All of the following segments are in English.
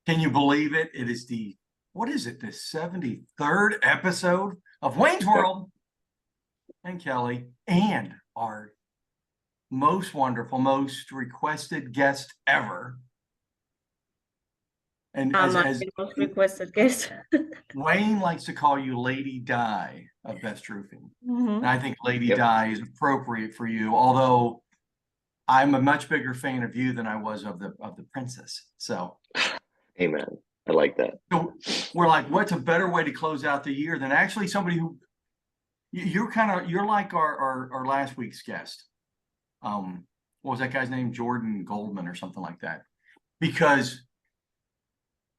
Can you believe it? It is the, what is it, the 73rd episode of Wayne's World. And Kelly, and our most wonderful, most requested guest ever. And as the most requested guest. Wayne likes to call you Lady Di of Best Roofing. Mm-hmm. And I think Lady Di is appropriate for you, although I'm a much bigger fan of you than I was of the princess. So amen. I like that. So we're like, what's a better way to close out the year than actually somebody who you're like our last week's guest. What was that guy's name? Jordan Goldman or something like that. Because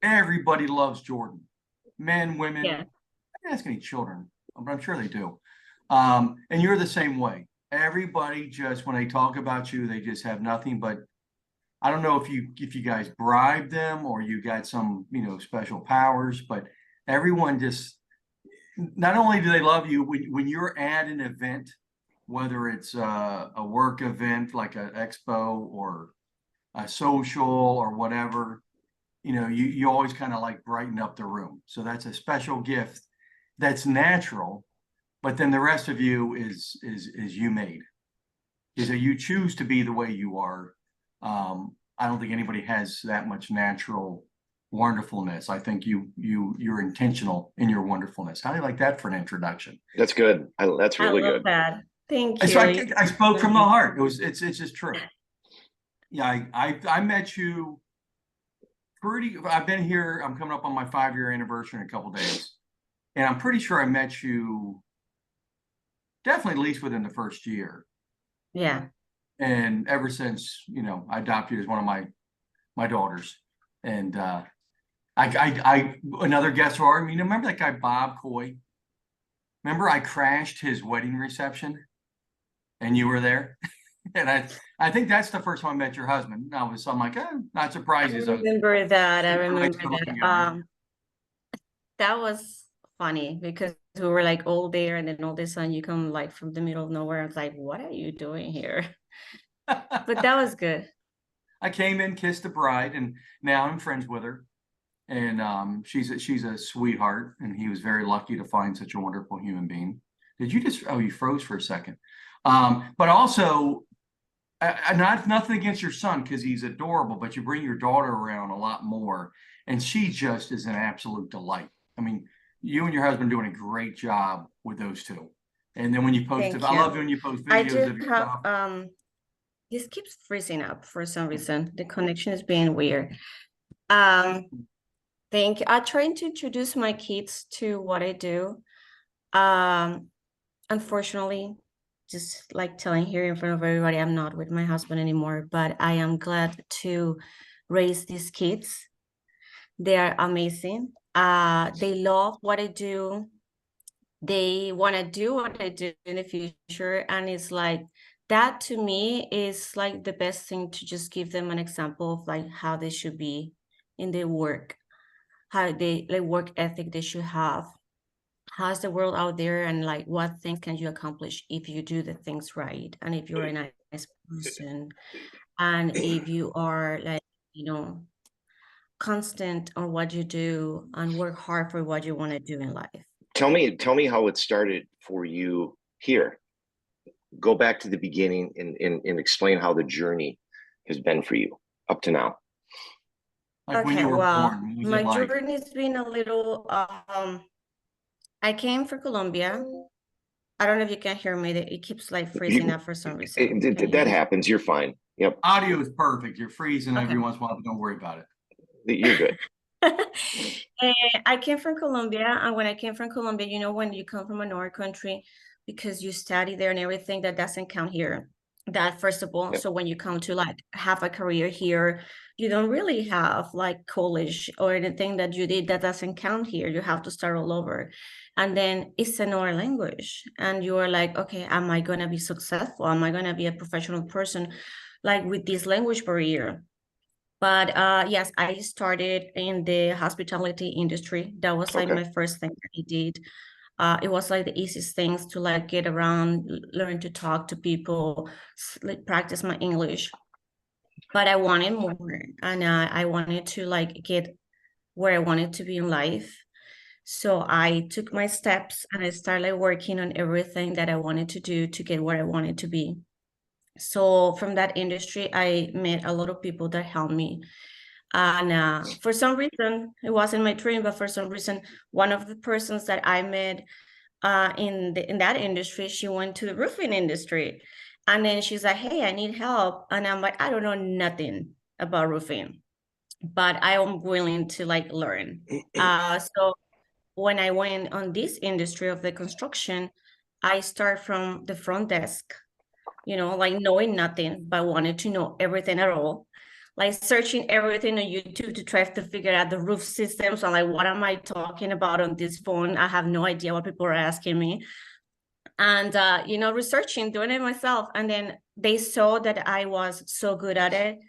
everybody loves Jordan. Men, women. Yeah. I didn't ask any children, but I'm sure they do. And you're the same way. Everybody just, when they talk about you, they just have nothing but, I don't know if you guys bribe them or you got some, special powers, but everyone just, not only do they love you when you're at an event, whether it's a work event like an expo or a social or whatever, you always kind of like brighten up the room. So that's a special gift that's natural, but then the rest of you is you made. Is that you choose to be the way you are. I don't think anybody has that much natural wonderfulness. I think you're intentional in your wonderfulness. How do you like that for an introduction? That's good. That's really good. That. Thank you. So I spoke from the heart. It's just true. Yeah, I met you I've been here, I'm coming up on my 5-year anniversary in a couple days. And I'm pretty sure I met you definitely at least within the first year. Yeah. And ever since, I adopted you as one of my daughters. And I another guest of ours, remember that guy Bob Coy? Remember I crashed his wedding reception and you were there? And I think that's the first time I met your husband. I'm like, not surprised. I remember that. That was funny because we were like all there, and then all of a sudden you come like from the middle of nowhere. I was like, what are you doing here? But that was good. I came in, kissed the bride, and now I'm friends with her. And she's a sweetheart, and he was very lucky to find such a wonderful human being. Did you just, you froze for a second. But also, nothing against your son because he's adorable, but you bring your daughter around a lot more, and she just is an absolute delight. You and your husband are doing a great job with those two. And then when you post I love when you post videos of yourself. This keeps freezing up for some reason. The connection is being weird. Thank you. I try to introduce my kids to what I do. Unfortunately, just like telling here in front of everybody, I'm not with my husband anymore, but I am glad to raise these kids. They are amazing. They love what I do. They want to do what I do in the future. And it's like, that to me is like the best thing, to just give them an example of like how they should be in their work, how they like work ethic they should have. How's the world out there, and like what things can you accomplish if you do the things right, and if you're a nice person, and if you are like, constant on what you do and work hard for what you want to do in life. Tell me how it started for you here. Go back to the beginning and explain how the journey has been for you up to now. Like when you were born, my journey has been a little, I came from Colombia. I don't know if you can hear me. It keeps like freezing up for some reason. That happens. You're fine. Yep. Audio is perfect. You're freezing every once in a while, but don't worry about it. You're good. I came from Colombia, and when I came from Colombia, when you come from another country, because you study there and everything, that doesn't count here. That first of all, So when you come to like have a career here, you don't really have like college or anything that you did that doesn't count here. You have to start all over. And then it's another language. And you are like, okay, am I going to be successful? Am I going to be a professional person like with this language barrier? But yes, I started in the hospitality industry. That was like my first thing that I did. It was like the easiest things to like get around, learn to talk to people, like practice my English. But I wanted more, and I wanted to like get where I wanted to be in life. So I took my steps and I started working on everything that I wanted to do to get where I wanted to be. So from that industry, I met a lot of people that helped me. And for some reason, it wasn't my dream, but for some reason, one of the persons that I met in that industry, she went to the roofing industry. And then she's like, hey, I need help. And I'm like, I don't know nothing about roofing, but I am willing to like learn. So when I went on this industry of the construction, I start from the front desk, like knowing nothing, but wanted to know everything at all. Like searching everything on YouTube to try to figure out the roof systems. I'm like, what am I talking about on this phone? I have no idea what people are asking me. And, researching, doing it myself. And then they saw that I was so good at it.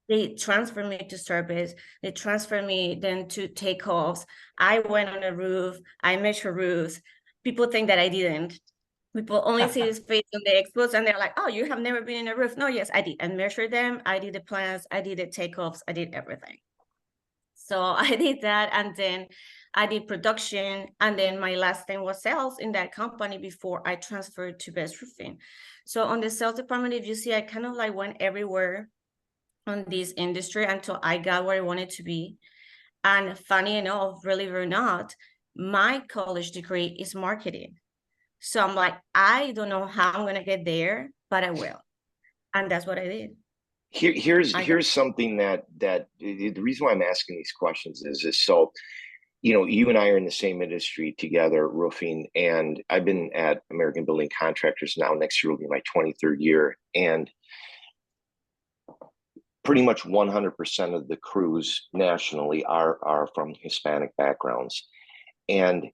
They transferred me to service. They transferred me then to takeoffs. I went on a roof. I measured roofs. People think that I didn't. People only see his face on the expos and they're like, oh, you have never been in a roof. No, yes, I did. I measured them. I did the plans. I did the takeoffs. I did everything. So I did that. And then I did production. And then my last thing was sales in that company before I transferred to Best Roofing. So on the sales department, if you see, I kind of like went everywhere on this industry until I got where I wanted to be. And funny enough, believe it or not, my college degree is marketing. So I'm like, I don't know how I'm gonna get there, but I will. And that's what I did. Here's something that the reason why I'm asking these questions is so, you and I are in the same industry together, roofing, and I've been at American Building Contractors now. Next year will be my 23rd year, and pretty much 100% of the crews nationally are from Hispanic backgrounds. And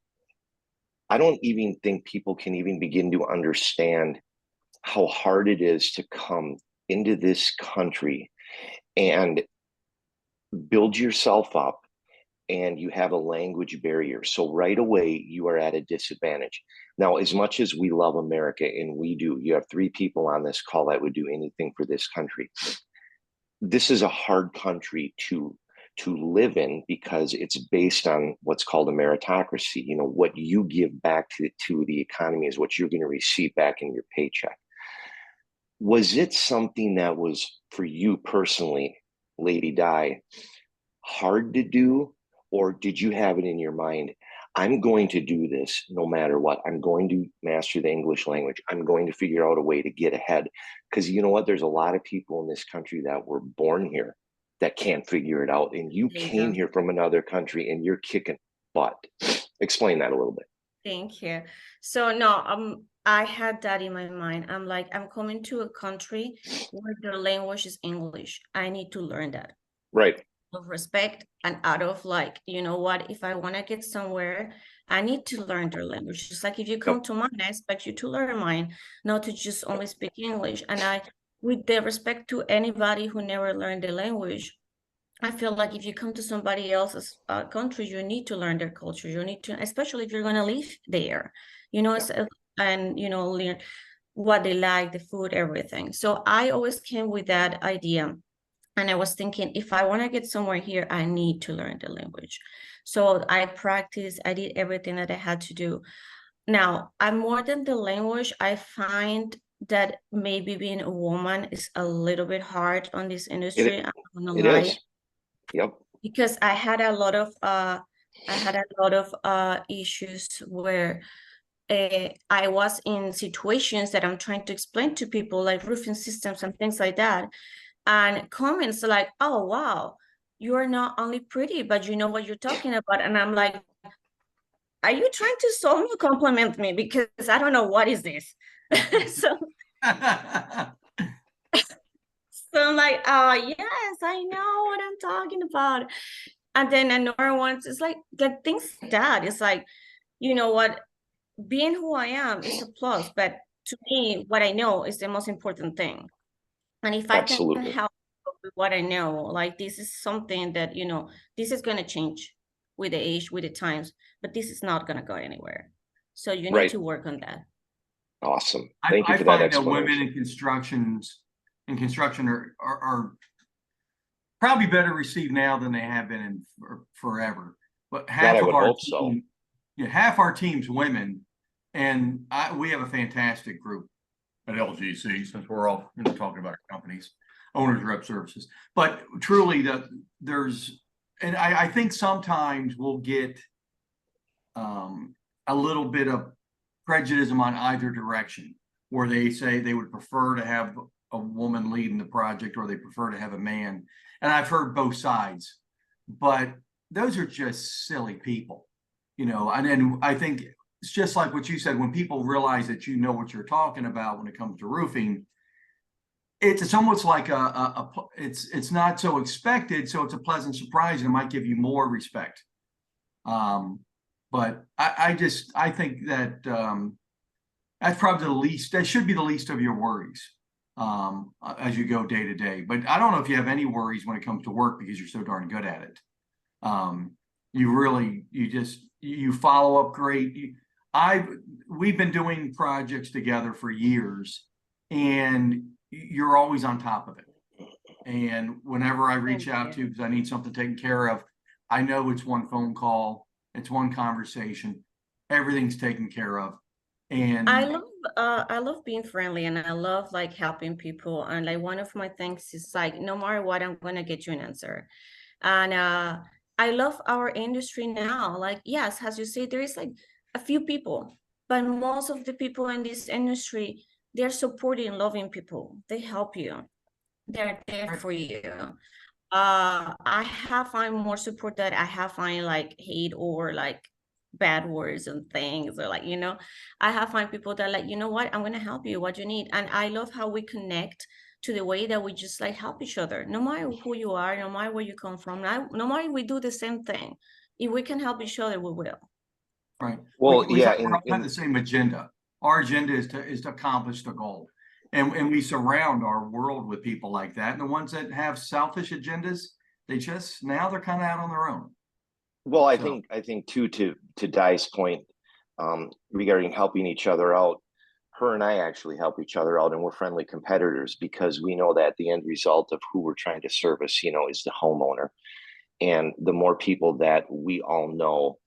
I don't even think people can even begin to understand how hard it is to come into this country and build yourself up, and you have a language barrier. So right away, you are at a disadvantage. Now, as much as we love America, and we do, you have 3 people on this call that would do anything for this country. This is a hard country to live in because it's based on what's called a meritocracy. What you give back to the economy is what you're going to receive back in your paycheck. Was it something that was, for you personally, Lady Di, hard to do? Or did you have it in your mind, I'm going to do this no matter what. I'm going to master the English language. I'm going to figure out a way to get ahead. Because you know what? There's a lot of people in this country that were born here that can't figure it out. And you came here from another country and you're kicking butt. Explain that a little bit. Thank you. So no, I had that in my mind. I'm like, I'm coming to a country where their language is English. I need to learn that. Right. Of respect and out of like, you know what, if I want to get somewhere, I need to learn their language. Just like if you come to mine, I expect you to learn mine, not to just only speak English. And I, with the respect to anybody who never learned the language, I feel like if you come to somebody else's country, you need to learn their culture. You need to, especially if you're going to live there, and, learn what they like, the food, everything. So I always came with that idea. And I was thinking, if I want to get somewhere here, I need to learn the language. So I practiced, I did everything that I had to do. Now, I'm more than the language. I find that maybe being a woman is a little bit hard on this industry. I'm not gonna lie. Is. Yep. Because I had a lot of issues where I was in situations that I'm trying to explain to people, like roofing systems and things like that. And comments like, oh, wow, you are not only pretty, but you know what you're talking about. And I'm like, are you trying to solve me or compliment me? Because I don't know, what is this? So I'm like, oh, yes, I know what I'm talking about. And then another one is like, things that it's like, you know what, being who I am is a plus, but to me, what I know is the most important thing. And if I can help with what I know, like this is something that, this is going to change with the age, with the times, but this is not going to go anywhere. So you need to work on that. Awesome. Thank you for that explanation. Women in construction are probably better received now than they have been in forever. But God, half I of would our hope so. team, yeah, half our team's women, and we have a fantastic group at LGC, since we're all talking about companies, owners rep services. But truly, and I think sometimes we'll get a little bit of prejudice on either direction, where they say they would prefer to have a woman leading the project or they prefer to have a man. And I've heard both sides, but those are just silly people, and then I think it's just like what you said, when people realize that you know what you're talking about when it comes to roofing, it's almost like it's not so expected, so it's a pleasant surprise and it might give you more respect. But I think that that's probably the least, that should be the least of your worries as you go day to day. But I don't know if you have any worries when it comes to work, because you're so darn good at it. You follow up great. We've been doing projects together for years, and you're always on top of it. And whenever I reach out to you because I need something taken care of, I know it's one phone call, it's one conversation, everything's taken care of. And I love being friendly, and I love like helping people. And like one of my things is like, no matter what, I'm gonna get you an answer. And I love our industry now. Like, yes, as you say, there is like a few people, but most of the people in this industry, they're supporting, loving people. They help you. They're there for you. I have find more support that I have find like hate or like bad words and things, or like, I have find people that like, you know what, I'm gonna help you, what you need. And I love how we connect to the way that we just like help each other, no matter who you are, no matter where you come from, no matter we do the same thing. If we can help each other, we will. Right. Well, we yeah, all have the same agenda. Our agenda is to accomplish the goal. And we surround our world with people like that. And the ones that have selfish agendas, now they're kind of out on their own. Well, I think too, to Di's point, regarding helping each other out, her and I actually help each other out, and we're friendly competitors, because we know that the end result of who we're trying to service, is the homeowner. And the more people that we all know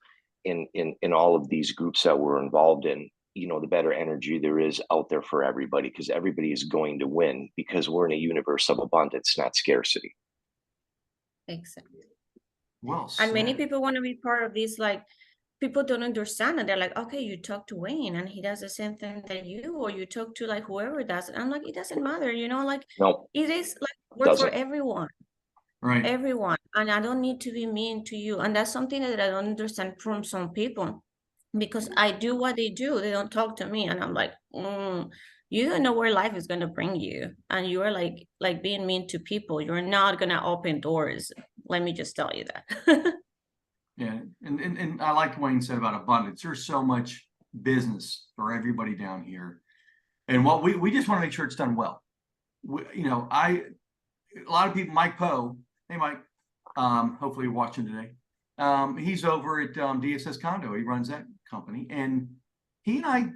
in all of these groups that we're involved in, the better energy there is out there for everybody, because everybody is going to win, because we're in a universe of abundance, not scarcity. Exactly. Well and many said. people want to be part of this. Like, people don't understand, and they're like, okay, you talk to Wayne and he does the same thing that you, or you talk to like whoever does it. I'm like, it doesn't matter, like No, it is like work for everyone. Right. Everyone. And I don't need to be mean to you. And that's something that I don't understand from some people, because I do what they do. They don't talk to me, and I'm like, you don't know where life is going to bring you, and you are like being mean to people. You're not going to open doors. Let me just tell you that. Yeah, and I like Wayne said about abundance. There's so much business for everybody down here, and what we just want to make sure it's done well. A lot of people, Mike Poe, hey Mike, hopefully you're watching today. He's over at DSS Condo. He runs that company, and he and I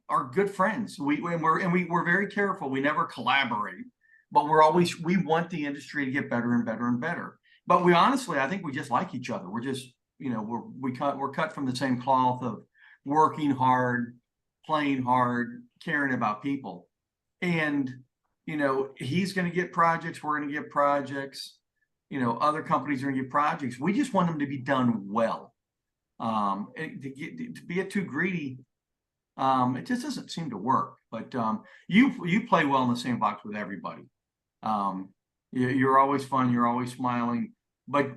are good friends. We're very careful. We never collaborate, but we want the industry to get better and better and better. But I think we just like each other. We're just, we're cut from the same cloth of working hard, playing hard, caring about people. And, he's going to get projects. We're going to get projects. Other companies are going to get projects. We just want them to be done well. And to be too greedy, it just doesn't seem to work. But you play well in the same box with everybody. You're always fun. You're always smiling, but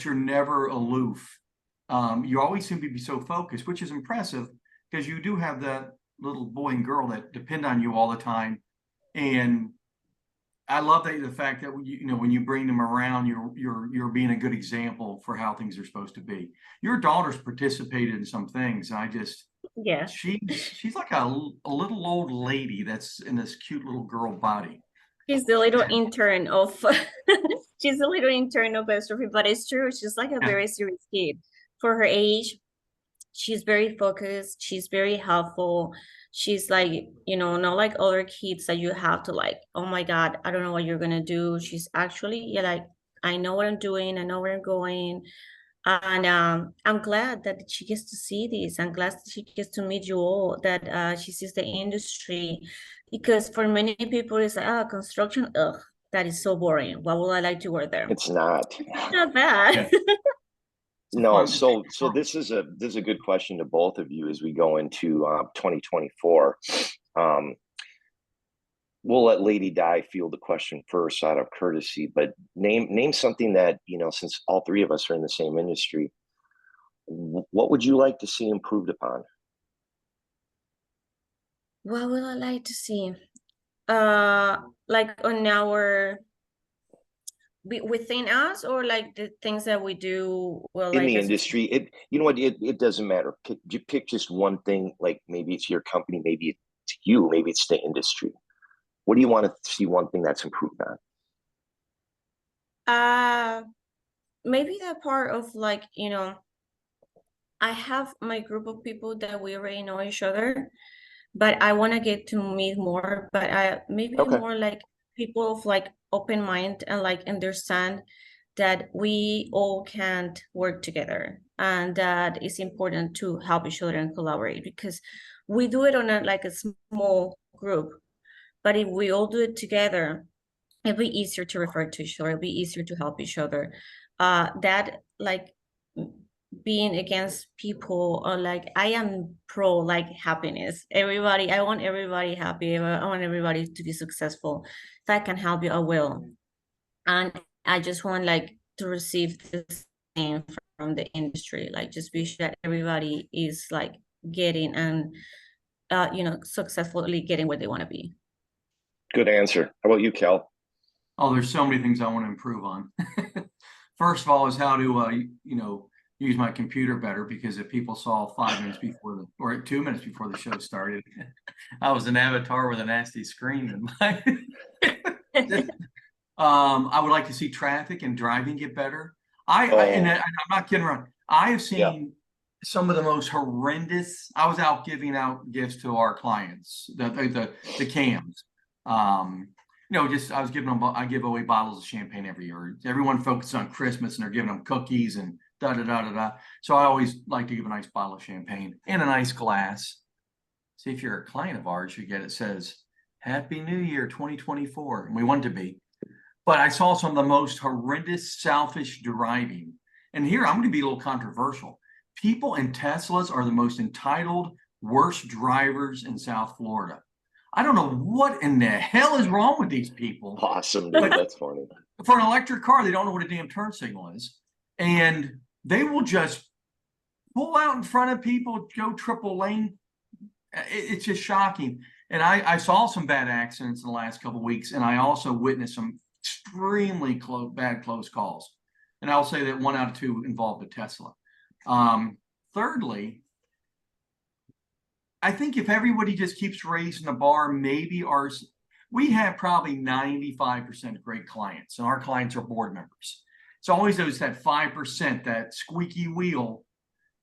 you're never aloof. You always seem to be so focused, which is impressive, because you do have that little boy and girl that depend on you all the time. And I love the fact that when you bring them around, you're being a good example for how things are supposed to be. Your daughter's participated in some things. She's like a little old lady that's in this cute little girl body. She's the little intern of she's the little intern of Estrophy, but it's true. She's like a very serious kid for her age. She's very focused. She's very helpful. She's like, not like other kids that you have to like, oh my God, I don't know what you're gonna do. She's actually, like I know what I'm doing. I know where I'm going. And I'm glad that she gets to see this. I'm glad that she gets to meet you all, that she sees the industry. Because for many people, it's like, oh, construction, ugh, that is so boring. Why would I like to work there? It's not. It's not bad. No, so this is a good question to both of you as we go into 2024. We'll let Lady Di field the question first out of courtesy, but name something that, you know, since all three of us are in the same industry, what would you like to see improved upon? What would I like to see? Like on our within us, or like the things that we do well, in like the industry. It, you know what, it doesn't matter. Pick just one thing, like maybe it's your company, maybe it's you, maybe it's the industry. What do you want to see one thing that's improved on? Maybe that part of, like, you know, I have my group of people that we already know each other, but I want to get to meet more, but I maybe Okay. more like people of like open mind and like understand that we all can't work together, and that it's important to help each other and collaborate, because we do it on a like a small group, but if we all do it together, it'll be easier to refer to each other, it'll be easier to help each other. That like being against people, or like I am pro like happiness. Everybody, I want everybody happy. I want everybody to be successful. If I can help you, I will. And I just want like to receive the same from the industry, like just be sure that everybody is like getting and you know, successfully getting where they want to be. Good answer. How about you, Kel? Oh, there's so many things I want to improve on. First of all is how to, you know, use my computer better, because if people saw 5 minutes before or 2 minutes before the show started, I was an avatar with a nasty screen in my I would like to see traffic and driving get better. And I'm not kidding around. I have seen some of the most horrendous. I was out giving out gifts to our clients, the cams. You know, just I was giving them. I give away bottles of champagne every year. Everyone focuses on Christmas and they're giving them cookies and da da da da da. So I always like to give a nice bottle of champagne and a nice glass. See, if you're a client of ours, you get it says Happy New Year 2024, and we want it to be. But I saw some of the most horrendous, selfish driving. And here I'm going to be a little controversial. People in Teslas are the most entitled, worst drivers in South Florida. I don't know what in the hell is wrong with these people. Awesome, dude. That's funny. For an electric car, they don't know what a damn turn signal is. And they will just pull out in front of people, go triple lane. It's just shocking. And I saw some bad accidents in the last couple of weeks, and I also witnessed some extremely close calls. And I'll say that 1 out of 2 involved a Tesla. Thirdly, I think if everybody just keeps raising the bar, maybe we have probably 95% great clients, and our clients are board members. It's always those that 5%, that squeaky wheel.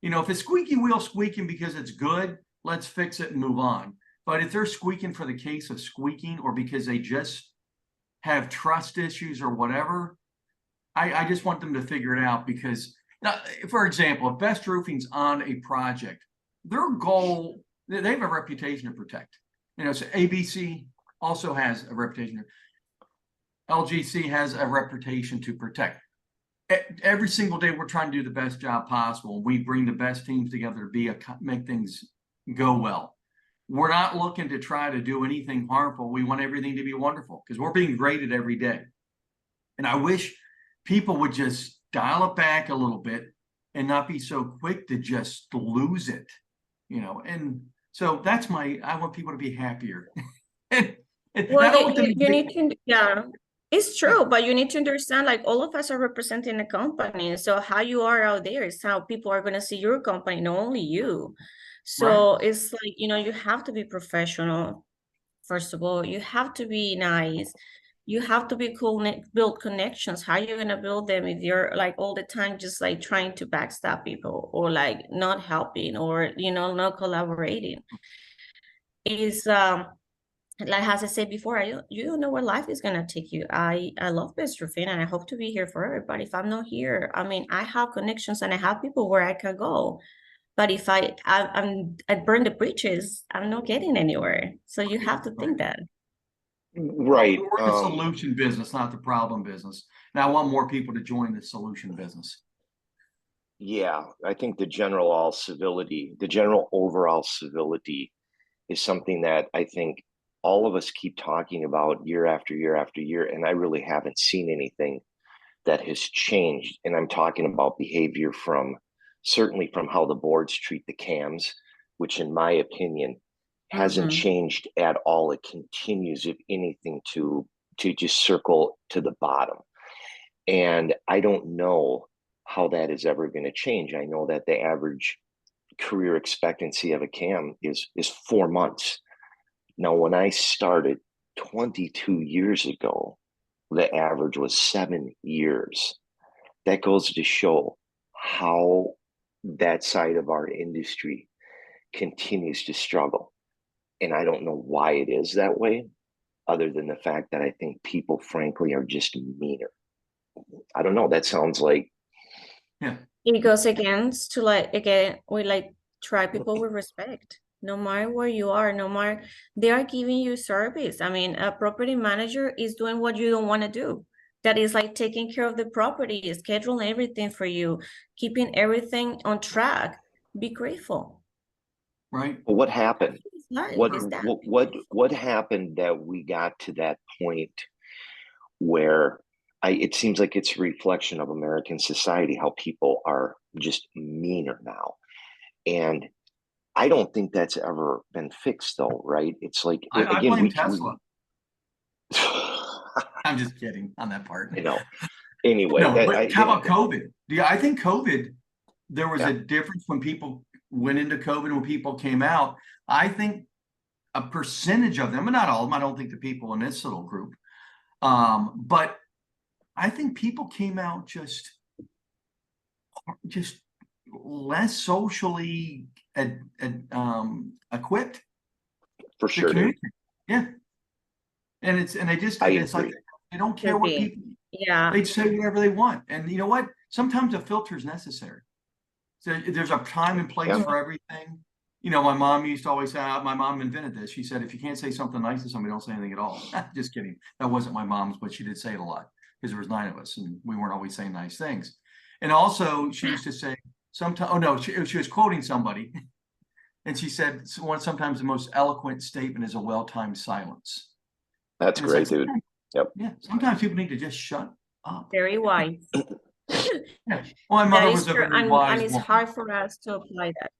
You know, if it's squeaky wheel squeaking because it's good, let's fix it and move on. But if they're squeaking for the case of squeaking, or because they just have trust issues or whatever, I just want them to figure it out. Because, now, for example, if Best Roofing's on a project, their goal, they have a reputation to protect. You know, so ABC also has a reputation. LGC has a reputation to protect. Every single day, we're trying to do the best job possible. We bring the best teams together to make things go well. We're not looking to try to do anything harmful. We want everything to be wonderful, because we're being graded every day. And I wish people would just dial it back a little bit and not be so quick to just lose it, you know. And so that's I want people to be happier. Well, you need to, yeah, it's true, but you need to understand, like, all of us are representing a company. So how you are out there is how people are going to see your company, not only you. So it's like, you know, you have to be professional. First of all, you have to be nice. You have to be cool, build connections. How are you going to build them if you're like all the time just like trying to backstab people, or like not helping, or, you know, not collaborating? Is like as I said before, you don't know where life is gonna take you. I love Bistrofin and I hope to be here forever. But if I'm not here, I mean, I have connections and I have people where I can go. But if I burn the bridges, I'm not getting anywhere. So you have to think that. Right. We're in the solution business, not the problem business. Now I want more people to join the solution business. Yeah, I think the general overall civility is something that I think all of us keep talking about year after year after year, and I really haven't seen anything that has changed. And I'm talking about behavior certainly from how the boards treat the CAMs, which in my opinion hasn't changed at all. It continues, if anything, to just circle to the bottom. And I don't know how that is ever going to change. I know that the average career expectancy of a CAM is 4 months. Now, when I started 22 years ago, the average was 7 years. That goes to show how that side of our industry continues to struggle. And I don't know why it is that way, other than the fact that I think people, frankly, are just meaner. I don't know. That sounds like, Yeah. It goes against to like, again, we like try people with respect. No matter where you are, no matter, they are giving you service. I mean, a property manager is doing what you don't want to do. That is like taking care of the property, scheduling everything for you, keeping everything on track. Be grateful. Right. well, what happened? It's life, What it's that. what happened that we got to that point where it seems like it's a reflection of American society, how people are just meaner now. And I don't think that's ever been fixed though, right? It's like, I again, blame Tesla. I'm just kidding on that part. you know, anyway. No, but how about COVID? Yeah, I think COVID, there was Yeah. a difference when people went into COVID and when people came out. I think a percentage of them, and not all of them, I don't think the people in this little group, but I think people came out just less socially equipped For to sure, dude. communicate. Yeah. And it's like they don't care Could what be. people, Yeah. they say whatever they want. And you know what? Sometimes a filter is necessary. So there's a time and place Yeah. for everything. You know, my mom used to always say, my mom invented this. She said, if you can't say something nice to somebody, don't say anything at all. Just kidding. That wasn't my mom's, but she did say it a lot because there was 9 of us and we weren't always saying nice things. And also she used to say sometimes, oh no, she was quoting somebody. And she said, sometimes the most eloquent statement is a well-timed silence. That's And great, dude. Yep. Yeah, sometimes people need to just shut up. Very wise. Yeah. Well, my mother was a true, very wise and it's woman. hard for us to apply that.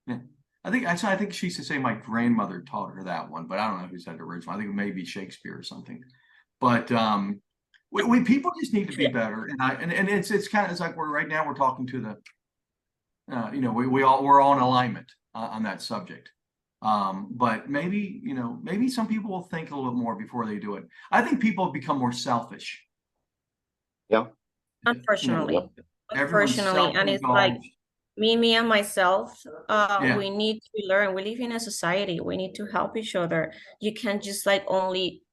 Yeah. I think she used to say my grandmother taught her that one, but I don't know who said it originally. I think it may be Shakespeare or something. But we people just need to be better. And it's kind of, it's like right now we're talking to the we're all in alignment on that subject. But maybe, maybe some people will think a little bit more before they do it. I think people have become more selfish. Yeah. Unfortunately. Everyone's And it's like me and myself, Yeah. we need to learn. We live in a society. We need to help each other. You can't just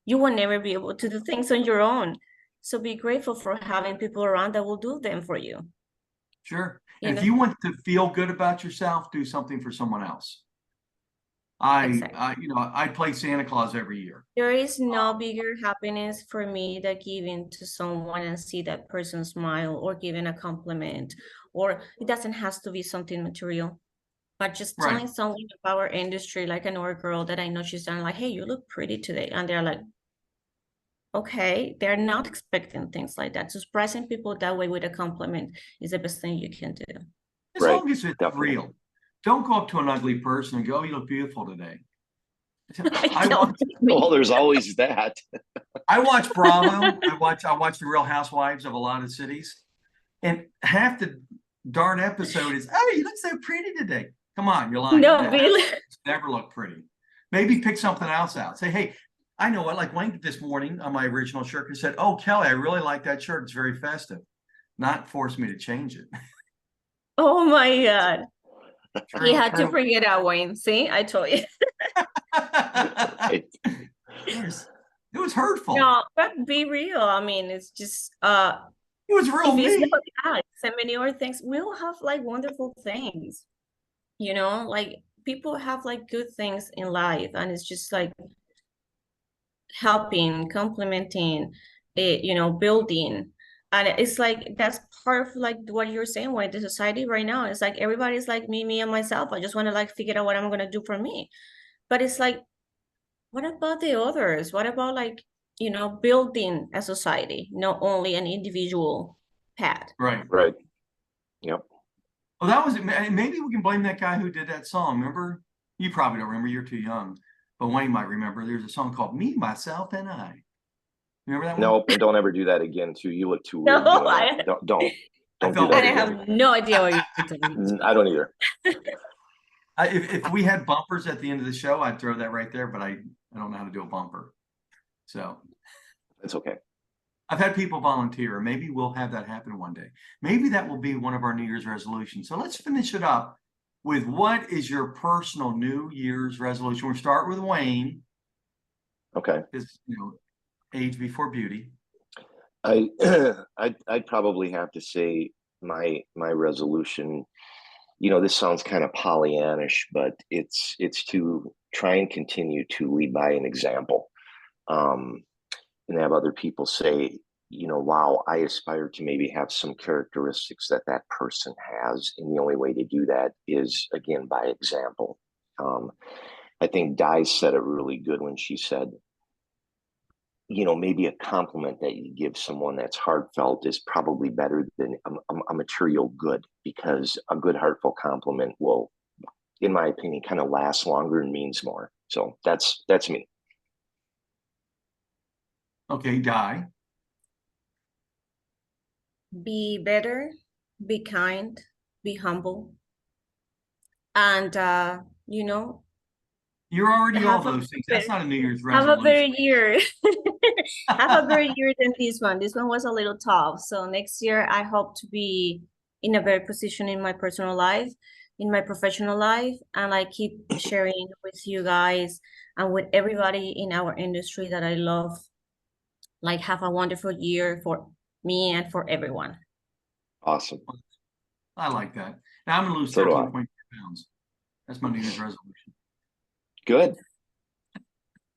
you will never be able to do things on your own. So be grateful for having people around that will do them for you. Sure. And if you want to feel good about yourself, do something for someone else. I play Santa Claus every year. There is no bigger happiness for me than giving to someone and see that person smile or giving a compliment, or it doesn't have to be something material, but just telling someone about our industry, like an old girl that I know she's done, like, hey, you look pretty today. And they're like, okay, they're not expecting things like that. So surprising people that way with a compliment is the best thing you can do. As long as it's real. Don't go up to an ugly person and go, oh, you look beautiful today. Well, there's always that. I watch Bravo. I watch the Real Housewives of a lot of cities. And half the darn episode is, oh, you look so pretty today. Come on, you're lying. No, really. Never look pretty. Maybe pick something else out. Say, hey, I know what, like Wayne this morning on my original shirt, he said, oh, Kelly, I really like that shirt. It's very festive. Not force me to change it. Oh my God. He had to bring it out, Wayne. See, I told you. It- It was hurtful. No, but be real. I mean, it's just It was real if it's mean. not that, so many other things, we all have like wonderful things, you know, like people have like good things in life, and it's just like helping, complementing it, you know, building. And it's like that's part of like what you're saying, when the society right now is like everybody's like me and myself. I just want to like figure out what I'm gonna do for me. But it's like, what about the others? What about like, you know, building a society, not only an individual path? Right. Right. Yep. Well, that was it. Maybe we can blame that guy who did that song. Remember? You probably don't remember. You're too young. But Wayne might remember. There's a song called Me, Myself, and I. Remember that one? Nope, and don't ever do that again. Too, you look too weird. No, doing that. Don't do felt that And I again. have no idea what you're talking I don't either. If we had bumpers at the end of the show, I'd throw that right there. But I don't know how to do a bumper. So It's okay. I've had people volunteer. Maybe we'll have that happen one day. Maybe that will be one of our New Year's resolutions. So let's finish it up with what is your personal New Year's resolution? We'll start with Wayne. Okay. Is, you know, age before beauty. I'd probably have to say my resolution, you know, this sounds kind of Pollyannish, but it's to try and continue to lead by an example, and have other people say, you know, wow, I aspire to maybe have some characteristics that that person has, and the only way to do that is again by example. I think Di said it really good when she said, you know, maybe a compliment that you give someone that's heartfelt is probably better than a material good, because a good heartfelt compliment will, in my opinion, kind of last longer and means more. So that's me. Okay, Di. Be better, be kind, be humble, and you know, You're already all have a those things. That's not a New Year's have a better resolution. year. Have a better year than this one. This one was a little tough. So next year, I hope to be in a better position in my personal life, in my professional life, and I keep sharing with you guys and with everybody in our industry that I love. Like, have a wonderful year for me and for everyone. Awesome. I like that. Now I'm going to lose So do I. 13.4 pounds. That's my New Year's resolution. Good.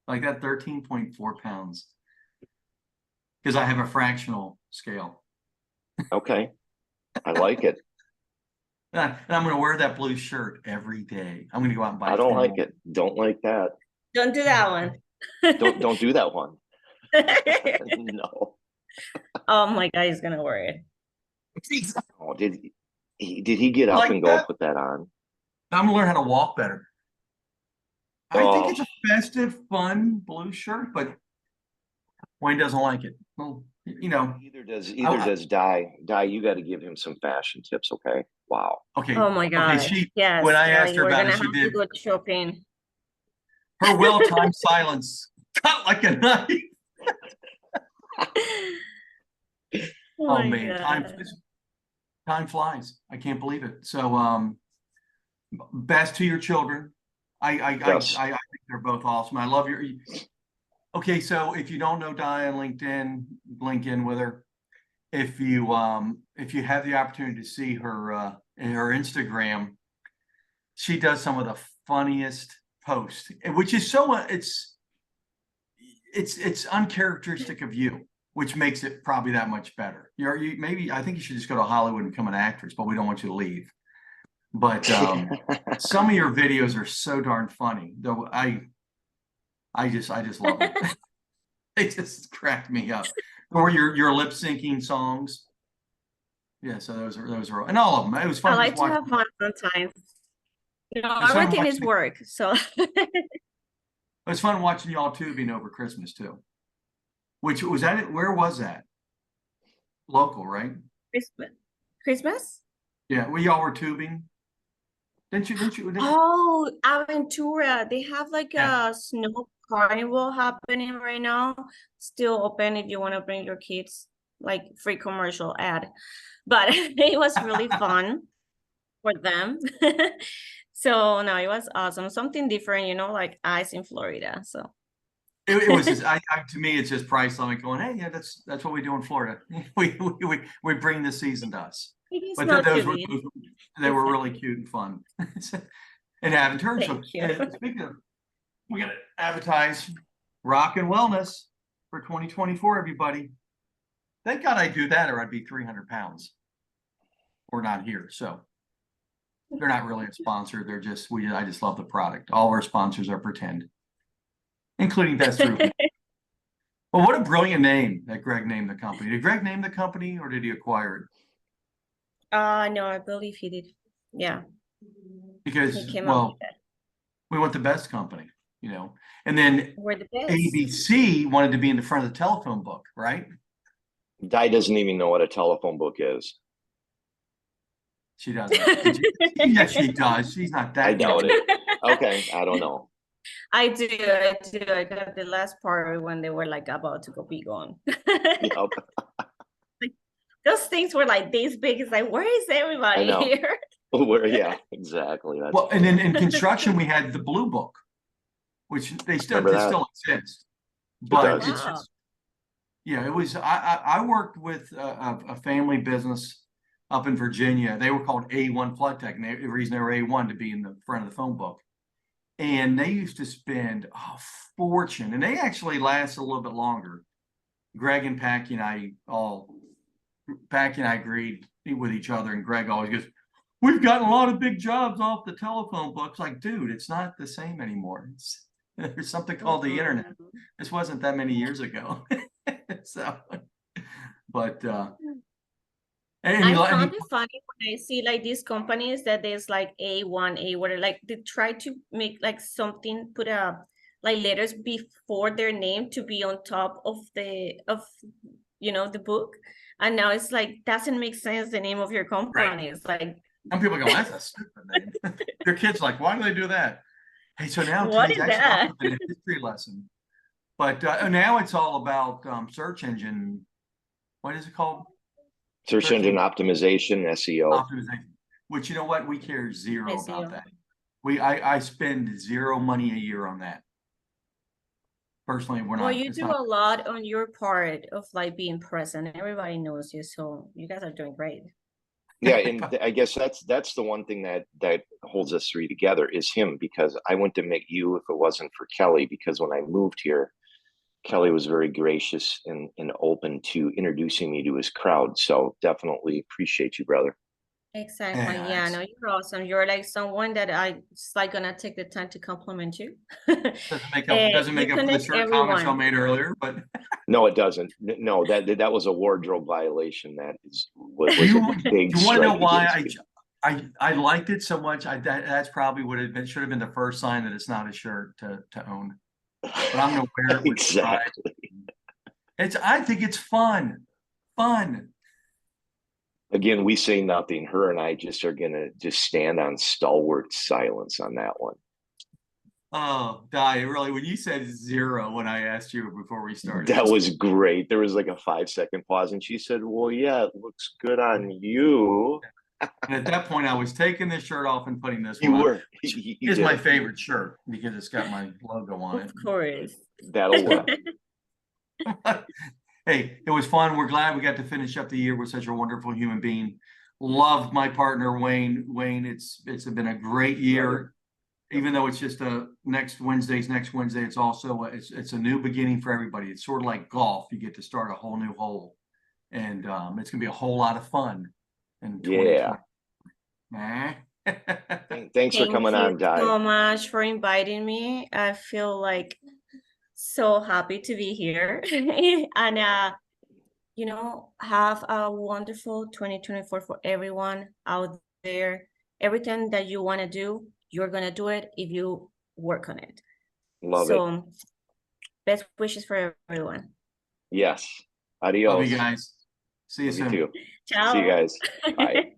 Like that 13.4 pounds. Because I have a fractional scale. Okay. I like it. And I'm going to wear that blue shirt every day. I'm going to go out and buy I don't 10 like more. it. Don't like that. Don't do that one. Don't do that one. No. Oh my God, he's gonna wear it. Oh, did he get up Like and go that? put that on? I'm going to learn how to walk better. I think Oh. it's a festive, fun blue shirt, but Wayne doesn't like it. Well, you know. Either does Di. Di, you got to give him some fashion tips, okay? Wow. Okay. Oh my God. Okay, Yes. when I asked her we're about gonna it, she have to did. go shopping. Her well-timed silence cut like a knife. Oh my man, God. time flies. I can't believe it. So best to your children. Yes. I think they're both awesome. I love your. Okay, so if you don't know Di on LinkedIn, link in with her. If you have the opportunity to see her in her Instagram, she does some of the funniest posts, which is so it's uncharacteristic of you, which makes it probably that much better. Maybe I think you should just go to Hollywood and become an actress, but we don't want you to leave. But some of your videos are so darn funny. Though I just love it. They just cracked me up. Or your lip syncing songs. Yeah, so those are and all of them. It was fun. I like to have fun sometimes. You know, It's fun everything is watching- work. So It was fun watching y'all tubing over Christmas too. Which was that? Where was that? Local, right? Christmas? Yeah, well, y'all were tubing. Didn't you? Oh, Aventura. They have like Yeah. a snow carnival happening right now. Still open if you want to bring your kids, like free commercial ad. But it was really fun. for them. So no, it was awesome. Something different, you know, like ice in Florida. So It was just, to me, it's just price like going, hey, yeah, that's what we do in Florida. We bring the season to us. it is But not those to were, be. they were really cute and fun. And having turns. So, Thank you. speaking of, we got to advertise Rockin Wellness for 2024, everybody. Thank God I do that, or I'd be 300 pounds. Or not here. So they're not really a sponsor. They're just, I just love the product. All our sponsors are pretend, including Best Roofing. Well, what a brilliant name that Greg named the company. Did Greg name the company or did he acquire it? No, I believe he did. Yeah, Because, he came up well, with that. we want the best company, you know. And then We're the best. ABC wanted to be in the front of the telephone book, right? Di doesn't even know what a telephone book is. She doesn't. Yes, she does. She's not that. I doubt young. it. Okay, I don't know. I do. I got the last part when they were like about to be gone. Yep. Those things were like this big. It's like, where is everybody know. here? Yeah, exactly. That's Well, and then in construction, we had the Blue Book, which they still exist. But does. it's just, yeah, it was, I worked with a family business up in Virginia. They were called A1 Flood Tech, and the reason they were A1 to be in the front of the phone book. And they used to spend a fortune, and they actually last a little bit longer. Greg and Packy and I agreed with each other, and Greg always goes, we've gotten a lot of big jobs off the telephone books. Like, dude, it's not the same anymore. There's something called the internet. This wasn't that many years ago. So, but I found it funny when I see like these companies that there's like A1, A whatever, like they try to make like something, put like letters before their name to be on top of the book. And now it's like, doesn't make sense, the name of your company. Right. It's like, some people go, that's a stupid name. Their kids like, why do they do that? Hey, so now what today's is that? actually a history lesson. But now it's all about search engine. What is it called? Search engine optimization, SEO. Optimization. Which, you know what? We care zero SEO. about that. I spend zero money a year on that. Personally, we're not. Well, you do a lot on your part of like being present. Everybody knows you, so you guys are doing great. Yeah, and I guess that's the one thing that holds us three together is him, because I wouldn't have met you if it wasn't for Kelly, because when I moved here, Kelly was very gracious and open to introducing me to his crowd. So definitely appreciate you, brother. Exactly. Yeah, no, you're awesome. You're like someone that I just like gonna take the time to compliment you. Doesn't make up for the shirt comments I made earlier, but no, it doesn't. No, that was a wardrobe violation. That was a big. You want to know why I liked it so much? That's probably should have been the first sign that it's not a shirt to own. But I'm gonna wear it with exactly. I think it's fun. Again, we say nothing. Her and I just are gonna stand on stalwart silence on that one. Oh, Di, really, when you said zero when I asked you before we started. That was great. There was like a 5-second pause, and she said, well, yeah, it looks good on you. And at that point, I was taking this shirt off and putting this one on. It's my favorite shirt because it's got my logo on it. Of course. That'll work. Hey, it was fun. We're glad we got to finish up the year with such a wonderful human being. Loved my partner, Wayne. Wayne, it's been a great year. Even though it's just next Wednesday, it's also it's a new beginning for everybody. It's sort of like golf. You get to start a whole new hole, and it's gonna be a whole lot of fun. And yeah. Thanks for coming on, Di. Thank you so much for inviting me. I feel like so happy to be here, and have a wonderful 2024 for everyone out there. Everything that you want to do, you're gonna do it if you work on it. Love it. Best wishes for everyone. Yes. Adios. Love you guys. See you soon. You too. Ciao. See you guys. Bye.